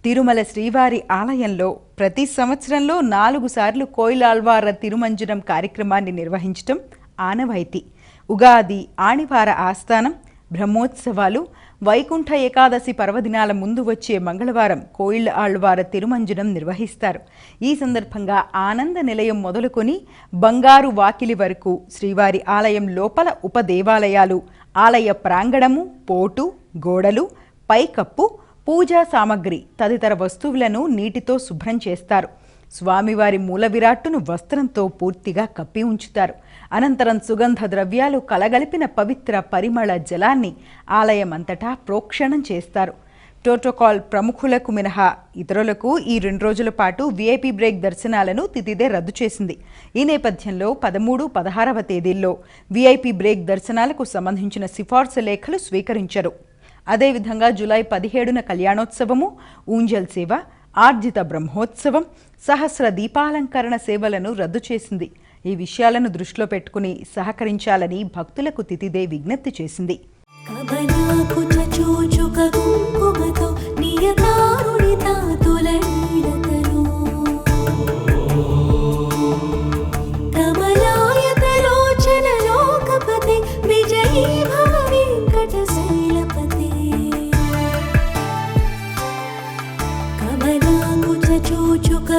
తిరుమల శ్రీవారి ఆలయంలో ప్రతి సంవత్సరంలో 4 సార్లు కోయిలాళ్వార తిరుమంజనం కార్యక్రమాన్ని నిర్వహించడం ఆనవాయితీ. ఉగాది, ఆణివార ఆస్థానం, బ్రహ్మోత్సవాలు, వైకుంఠ ఏకాదశి పర్వదినాల ముందు వచ్చే మంగళవారం కోయిల ఆళ్వార తిరుమంజనం నిర్వహిస్తారు. ఈ సందర్భంగా ఆనంద నిలయం మొదలుకొని బంగారు వాకిలి వరకు శ్రీవారి ఆలయం లోపల ఉపదేవాలయాలు, ఆలయ ప్రాంగణము, పోటు, గోడలు, పైకప్పు, పూజా సామగ్రి తదితర వస్తువులను నీటితో శుభ్రం చేస్తారు. స్వామివారి మూల విరాట్టును వస్త్రంతో పూర్తిగా కప్పి ఉంచుతారు. అనంతరం సుగంధ ద్రవ్యాలు కలగలిపిన పవిత్ర పరిమళ జలాన్ని ఆలయమంతటా ప్రోక్షణం చేస్తారు. ప్రోటోకాల్ ప్రముఖులకు మినహా ఇతరులకు ఈ 2 రోజుల పాటు వీఐపీ బ్రేక్ దర్శనాలను తితిదే రద్దు చేసింది. ఈ నేపథ్యంలో 13, 16వ తేదీల్లో వీఐపీ బ్రేక్ దర్శనాలకు సంబంధించిన సిఫార్సు లేఖలు స్వీకరించరు. అదేవిధంగా జూలై 17న కళ్యాణోత్సవము, ఊంజల్ సేవ, ఆర్జిత బ్రహ్మోత్సవం, సహస్ర దీపాలంకరణ సేవలను రద్దు చేసింది. ఈ విషయాలను దృష్టిలో పెట్టుకుని సహకరించాలని భక్తులకు తితిదే విజ్ఞప్తి చేసింది.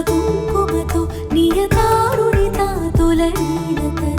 కుంకుమతో నియతారుణితా తులనీడతను